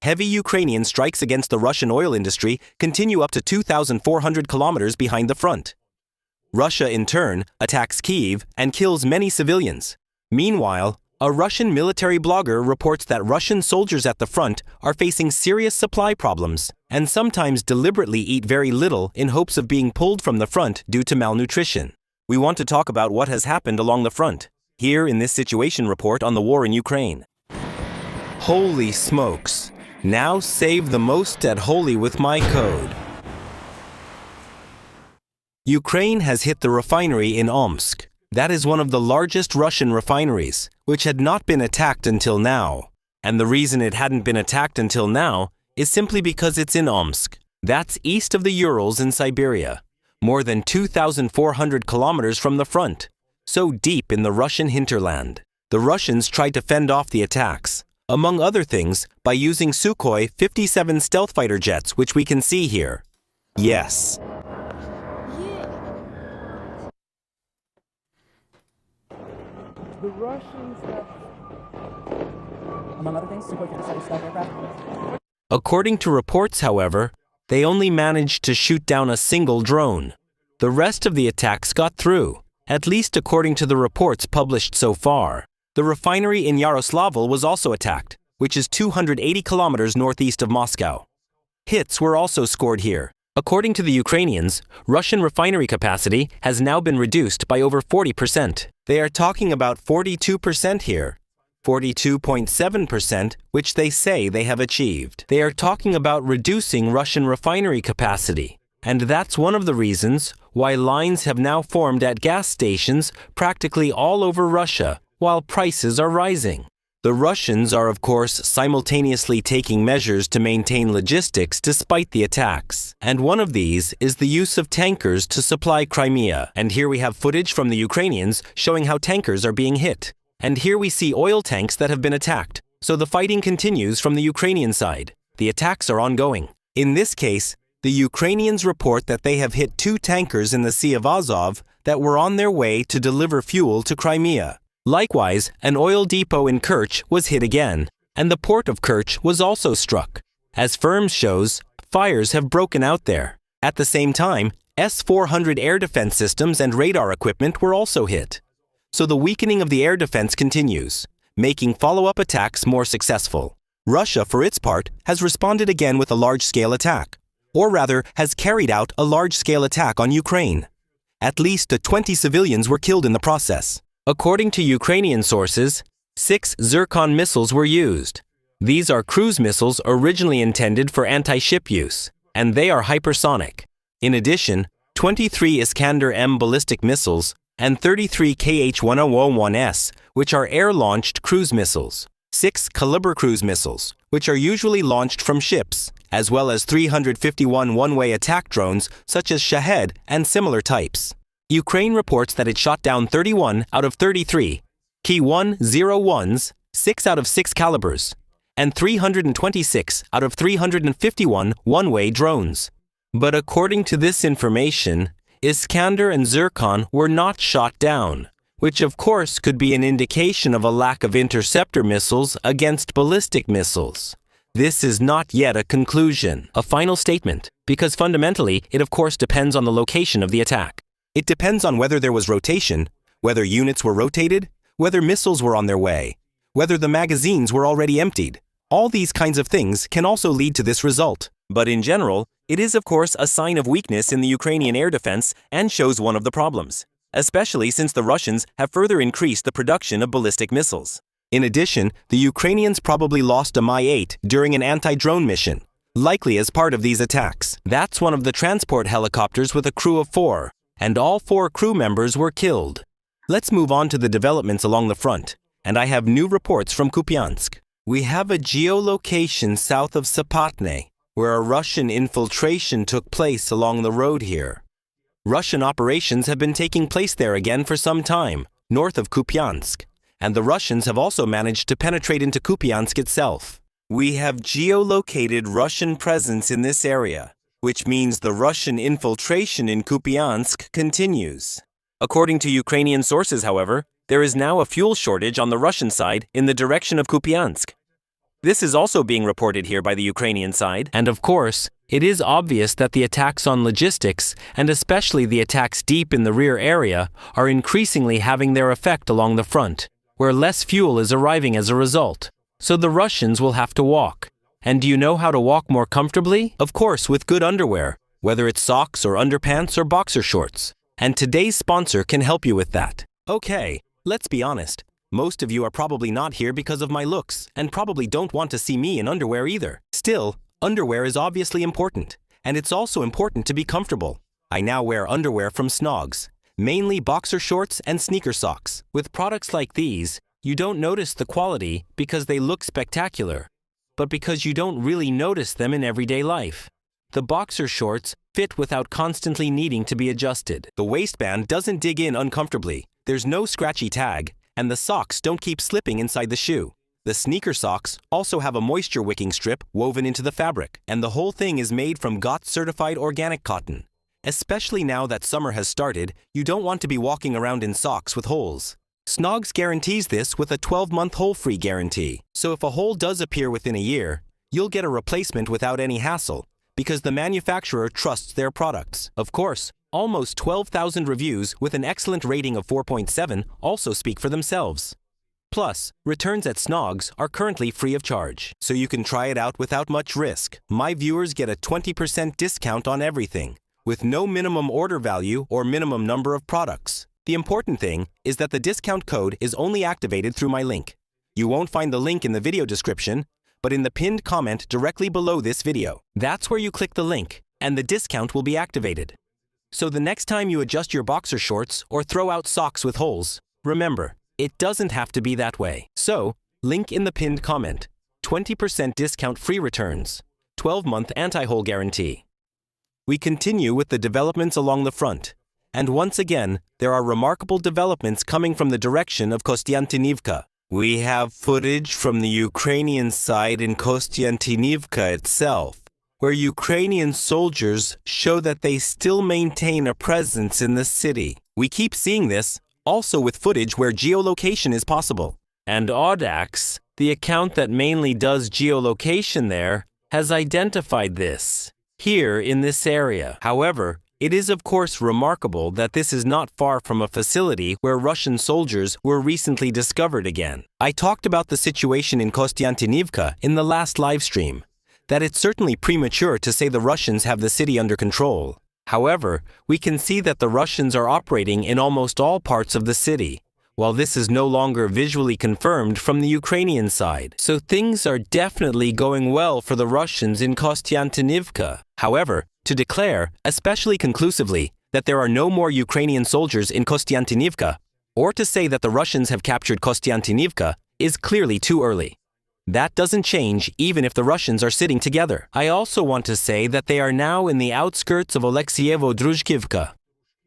Heavy Ukrainian strikes against the Russian oil industry continue up to 2,400 kilometers behind the front. Russia, in turn, attacks Kyiv and kills many civilians. Meanwhile, a Russian military blogger reports that Russian soldiers at the front are facing serious supply problems and sometimes deliberately eat very little in hopes of being pulled from the front due to malnutrition. We want to talk about what has happened along the front, here in this situation report on the war in Ukraine. Holy smokes! Now save the most at Holy with my code. Ukraine has hit the refinery in Omsk. That is one of the largest Russian refineries, which had not been attacked until now. And the reason it hadn't been attacked until now is simply because it's in Omsk. That's east of the Urals in Siberia, more than 2,400 kilometers from the front, so deep in the Russian hinterland. The Russians tried to fend off the attacks, among other things, by using Sukhoi 57 stealth fighter jets, which we can see here. Yes. The Russians have, among other things, Sukhoi 57 stealth aircraft. According to reports, however, they only managed to shoot down a single drone. The rest of the attacks got through, at least according to the reports published so far. The refinery in Yaroslavl was also attacked, which is 280 kilometers northeast of Moscow. Hits were also scored here. According to the Ukrainians, Russian refinery capacity has now been reduced by over 40%. They are talking about 42% here, 42.7%, which they say they have achieved. They are talking about reducing Russian refinery capacity. And that's one of the reasons why lines have now formed at gas stations practically all over Russia, while prices are rising. The Russians are, of course, simultaneously taking measures to maintain logistics despite the attacks. And one of these is the use of tankers to supply Crimea. And here we have footage from the Ukrainians showing how tankers are being hit. And here we see oil tanks that have been attacked. So the fighting continues from the Ukrainian side. The attacks are ongoing. In this case, the Ukrainians report that they have hit 2 tankers in the Sea of Azov that were on their way to deliver fuel to Crimea. Likewise, an oil depot in Kerch was hit again, and the port of Kerch was also struck. As Firms shows, fires have broken out there. At the same time, S-400 air defense systems and radar equipment were also hit. So the weakening of the air defense continues, making follow-up attacks more successful. Russia, for its part, has responded again with a large-scale attack, or rather has carried out a large-scale attack on Ukraine. At least 20 civilians were killed in the process. According to Ukrainian sources, 6 Zircon missiles were used. These are cruise missiles originally intended for anti-ship use, and they are hypersonic. In addition, 23 Iskander-M ballistic missiles and 33 Kh-1001S, which are air-launched cruise missiles, 6 Kalibr cruise missiles, which are usually launched from ships, as well as 351 one-way attack drones such as Shahed and similar types. Ukraine reports that it shot down 31 out of 33 Ki-101s, 6 out of 6 calibers, and 326 out of 351 one-way drones. But according to this information, Iskander and Zircon were not shot down, which of course could be an indication of a lack of interceptor missiles against ballistic missiles. This is not yet a conclusion, a final statement, because fundamentally it of course depends on the location of the attack. It depends on whether there was rotation, whether units were rotated, whether missiles were on their way, whether the magazines were already emptied. All these kinds of things can also lead to this result. But in general, it is of course a sign of weakness in the Ukrainian air defense and shows one of the problems, especially since the Russians have further increased the production of ballistic missiles. In addition, the Ukrainians probably lost a Mi-8 during an anti-drone mission, likely as part of these attacks. That's one of the transport helicopters with a crew of 4. And all 4 crew members were killed. Let's move on to the developments along the front, and I have new reports from Kupiansk. We have a geolocation south of Sapatne, where a Russian infiltration took place along the road here. Russian operations have been taking place there again for some time, north of Kupiansk, and the Russians have also managed to penetrate into Kupiansk itself. We have geolocated Russian presence in this area, which means the Russian infiltration in Kupiansk continues. According to Ukrainian sources, however, there is now a fuel shortage on the Russian side in the direction of Kupiansk. This is also being reported here by the Ukrainian side. And of course, it is obvious that the attacks on logistics, and especially the attacks deep in the rear area, are increasingly having their effect along the front, where less fuel is arriving as a result. So the Russians will have to walk. And do you know how to walk more comfortably? Of course, with good underwear, whether it's socks or underpants or boxer shorts. And today's sponsor can help you with that. Okay, let's be honest. Most of you are probably not here because of my looks, and probably don't want to see me in underwear either. Still, underwear is obviously important, and it's also important to be comfortable. I now wear underwear from Snogs, mainly boxer shorts and sneaker socks. With products like these, you don't notice the quality because they look spectacular, but because you don't really notice them in everyday life. The boxer shorts fit without constantly needing to be adjusted. The waistband doesn't dig in uncomfortably, there's no scratchy tag, and the socks don't keep slipping inside the shoe. The sneaker socks also have a moisture wicking strip woven into the fabric, and the whole thing is made from GOTS-certified organic cotton. Especially now that summer has started, you don't want to be walking around in socks with holes. Snogs guarantees this with a 12-month hole-free guarantee. So if a hole does appear within a year, you'll get a replacement without any hassle, because the manufacturer trusts their products. Of course, almost 12,000 reviews with an excellent rating of 4.7 also speak for themselves. Plus, returns at Snogs are currently free of charge, so you can try it out without much risk. My viewers get a 20% discount on everything, with no minimum order value or minimum number of products. The important thing is that the discount code is only activated through my link. You won't find the link in the video description, but in the pinned comment directly below this video. That's where you click the link, and the discount will be activated. So the next time you adjust your boxer shorts or throw out socks with holes, remember, it doesn't have to be that way. So, link in the pinned comment. 20% discount free returns. 12-month anti-hole guarantee. We continue with the developments along the front. And once again, there are remarkable developments coming from the direction of Kostiantynivka. We have footage from the Ukrainian side in Kostiantynivka itself, where Ukrainian soldiers show that they still maintain a presence in the city. We keep seeing this also with footage where geolocation is possible. And Audax, the account that mainly does geolocation there, has identified this here in this area. However, it is of course remarkable that this is not far from a facility where Russian soldiers were recently discovered again. I talked about the situation in Kostiantynivka in the last livestream, that it's certainly premature to say the Russians have the city under control. However, we can see that the Russians are operating in almost all parts of the city, while this is no longer visually confirmed from the Ukrainian side. So things are definitely going well for the Russians in Kostiantynivka. However, to declare, especially conclusively, that there are no more Ukrainian soldiers in Kostiantynivka, or to say that the Russians have captured Kostiantynivka, is clearly too early. That doesn't change even if the Russians are sitting together. I also want to say that they are now in the outskirts of Alexeyevo-Druzhkivka,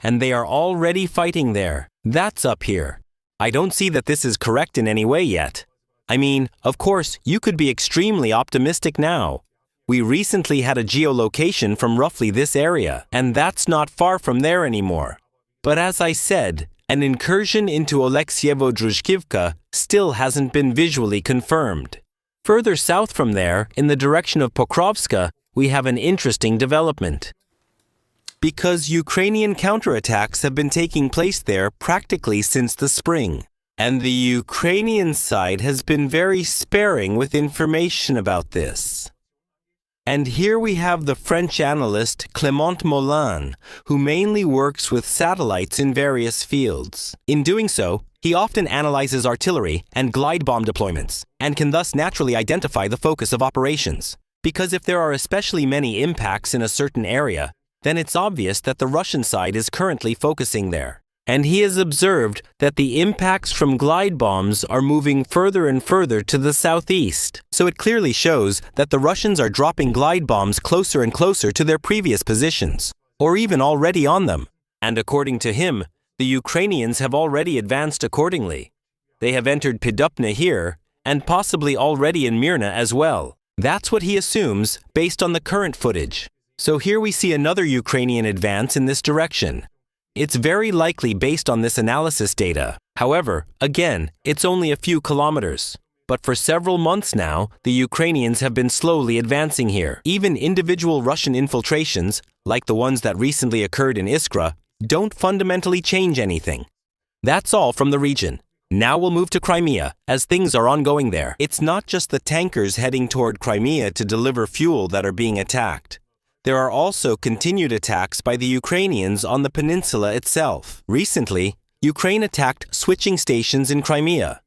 and they are already fighting there. That's up here. I don't see that this is correct in any way yet. I mean, of course, you could be extremely optimistic now. We recently had a geolocation from roughly this area, and that's not far from there anymore. But as I said, an incursion into Alexeyevo-Druzhkivka still hasn't been visually confirmed. Further south from there, in the direction of Pokrovske, we have an interesting development. Because Ukrainian counterattacks have been taking place there practically since the spring, and the Ukrainian side has been very sparing with information about this. And here we have the French analyst Clément Mollin, who mainly works with satellites in various fields. In doing so, he often analyzes artillery and glide bomb deployments, and can thus naturally identify the focus of operations. Because if there are especially many impacts in a certain area, then it's obvious that the Russian side is currently focusing there. And he has observed that the impacts from glide bombs are moving further and further to the southeast. So it clearly shows that the Russians are dropping glide bombs closer and closer to their previous positions, or even already on them. And according to him, the Ukrainians have already advanced accordingly. They have entered Pidupna here, and possibly already in Myrna as well. That's what he assumes based on the current footage. So here we see another Ukrainian advance in this direction. It's very likely based on this analysis data. However, again, it's only a few kilometers. But for several months now, the Ukrainians have been slowly advancing here. Even individual Russian infiltrations, like the ones that recently occurred in Iskra, don't fundamentally change anything. That's all from the region. Now we'll move to Crimea, as things are ongoing there. It's not just the tankers heading toward Crimea to deliver fuel that are being attacked. There are also continued attacks by the Ukrainians on the peninsula itself. Recently, Ukraine attacked switching stations in Crimea,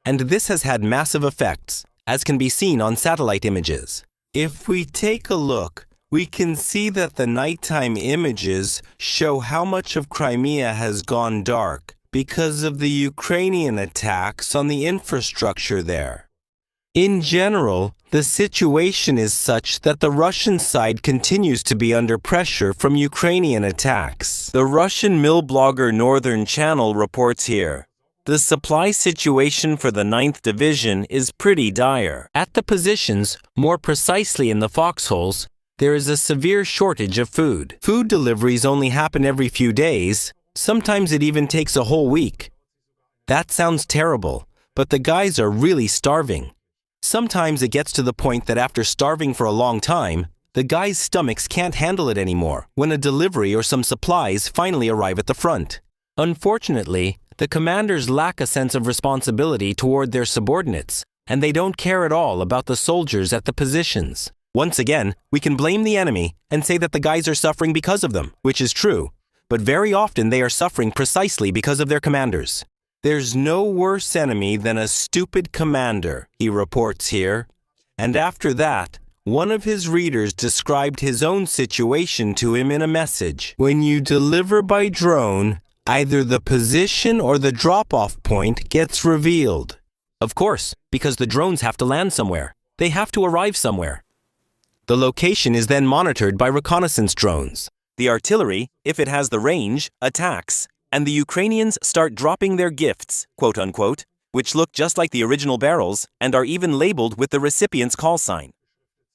and this has had massive effects, as can be seen on satellite images. If we take a look, we can see that the nighttime images show how much of Crimea has gone dark because of the Ukrainian attacks on the infrastructure there. In general, the situation is such that the Russian side continues to be under pressure from Ukrainian attacks. The Russian mill blogger Northern Channel reports here, the supply situation for the 9th Division is pretty dire. At the positions, more precisely in the foxholes, there is a severe shortage of food. Food deliveries only happen every few days. Sometimes it even takes a whole week. That sounds terrible, but the guys are really starving. Sometimes it gets to the point that after starving for a long time, the guys' stomachs can't handle it anymore when a delivery or some supplies finally arrive at the front. Unfortunately, the commanders lack a sense of responsibility toward their subordinates, and they don't care at all about the soldiers at the positions. Once again, we can blame the enemy and say that the guys are suffering because of them, which is true, but very often they are suffering precisely because of their commanders. There's no worse enemy than a stupid commander, he reports here. And after that, one of his readers described his own situation to him in a message. When you deliver by drone, either the position or the drop-off point gets revealed. Of course, because the drones have to land somewhere. They have to arrive somewhere. The location is then monitored by reconnaissance drones. The artillery, if it has the range, attacks, and the Ukrainians start dropping their gifts, quote-unquote, which look just like the original barrels and are even labeled with the recipient's call sign.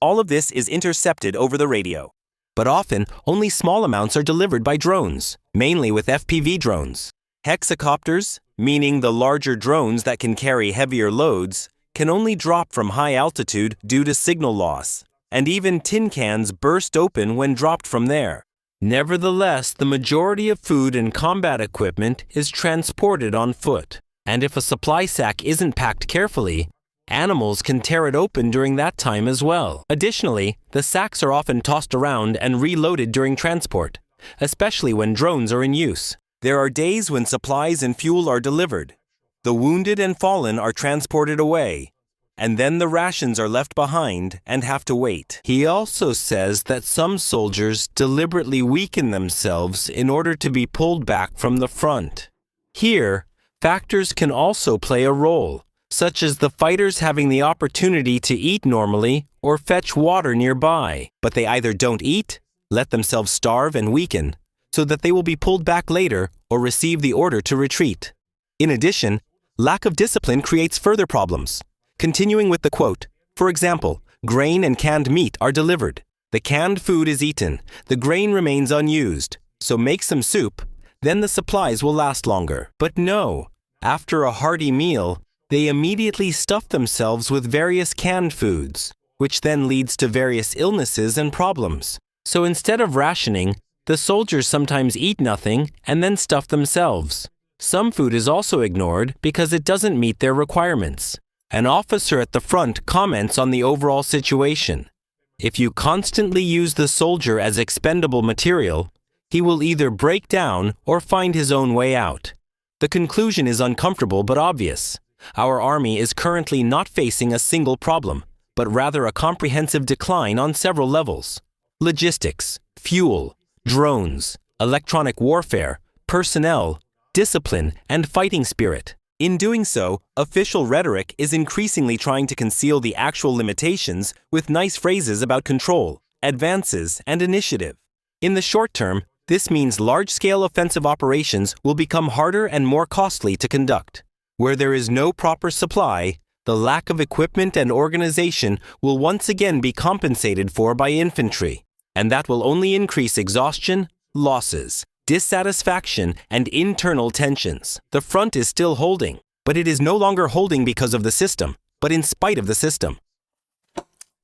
All of this is intercepted over the radio. But often, only small amounts are delivered by drones, mainly with FPV drones. Hexacopters, meaning the larger drones that can carry heavier loads, can only drop from high altitude due to signal loss, and even tin cans burst open when dropped from there. Nevertheless, the majority of food and combat equipment is transported on foot, and if a supply sack isn't packed carefully, animals can tear it open during that time as well. Additionally, the sacks are often tossed around and reloaded during transport, especially when drones are in use. There are days when supplies and fuel are delivered. The wounded and fallen are transported away, and then the rations are left behind and have to wait. He also says that some soldiers deliberately weaken themselves in order to be pulled back from the front. Here, factors can also play a role, such as the fighters having the opportunity to eat normally or fetch water nearby, but they either don't eat, let themselves starve and weaken, so that they will be pulled back later or receive the order to retreat. In addition, lack of discipline creates further problems. Continuing with the quote, for example, grain and canned meat are delivered. The canned food is eaten, the grain remains unused, so make some soup, then the supplies will last longer. But no, after a hearty meal, they immediately stuff themselves with various canned foods, which then leads to various illnesses and problems. So instead of rationing, the soldiers sometimes eat nothing and then stuff themselves. Some food is also ignored because it doesn't meet their requirements. An officer at the front comments on the overall situation. If you constantly use the soldier as expendable material, he will either break down or find his own way out. The conclusion is uncomfortable but obvious. Our army is currently not facing a single problem, but rather a comprehensive decline on several levels. Logistics, fuel, drones, electronic warfare, personnel, discipline, and fighting spirit. In doing so, official rhetoric is increasingly trying to conceal the actual limitations with nice phrases about control, advances, and initiative. In the short term, this means large-scale offensive operations will become harder and more costly to conduct. Where there is no proper supply, the lack of equipment and organization will once again be compensated for by infantry, and that will only increase exhaustion, losses, dissatisfaction, and internal tensions. The front is still holding, but it is no longer holding because of the system. but in spite of the system.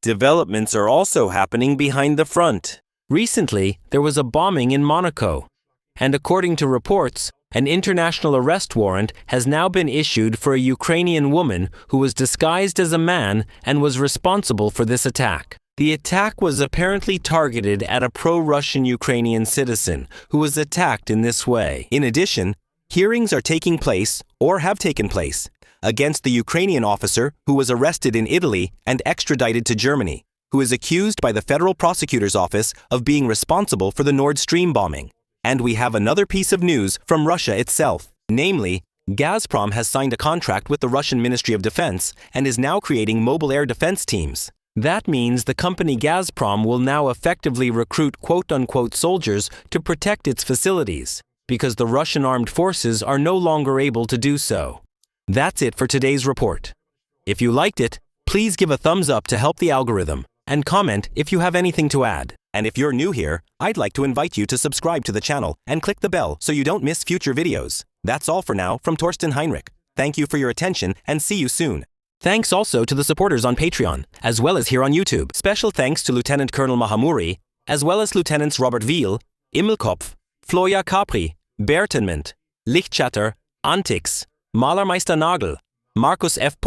Developments are also happening behind the front. Recently, there was a bombing in Monaco, and according to reports, an international arrest warrant has now been issued for a Ukrainian woman who was disguised as a man and was responsible for this attack. The attack was apparently targeted at a pro-Russian Ukrainian citizen who was attacked in this way. In addition, hearings are taking place, or have taken place, against the Ukrainian officer who was arrested in Italy and extradited to Germany, who is accused by the Federal Prosecutor's Office of being responsible for the Nord Stream bombing. And we have another piece of news from Russia itself. Namely, Gazprom has signed a contract with the Russian Ministry of Defense and is now creating mobile air defense teams. That means the company Gazprom will now effectively recruit quote-unquote soldiers to protect its facilities, because the Russian armed forces are no longer able to do so. That's it for today's report. If you liked it, please give a thumbs up to help the algorithm, and comment if you have anything to add. And if you're new here, I'd like to invite you to subscribe to the channel and click the bell so you don't miss future videos. That's all for now from Torsten Heinrich. Thank you for your attention and see you soon. Thanks also to the supporters on Patreon, as well as here on YouTube. Special thanks to Lieutenant Colonel Mahamuri, as well as Lieutenants Robert Wiel, Immelkopf, Floja Capri, Bertenment, Lichtchatter, Antix, Malermeister Nagel, Markus F.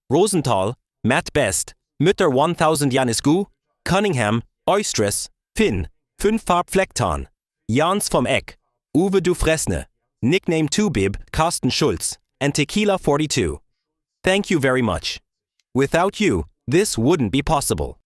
Rosenthal, Matt Best, Mütter 1000 Janis Gu, Cunningham, Oistris, Finn, 5 Farbflecktan, Jans vom Eck, Uwe Dufresne, Nickname 2Bib, Carsten Schulz, and Tequila 42. Thank you very much. Without you, this wouldn't be possible.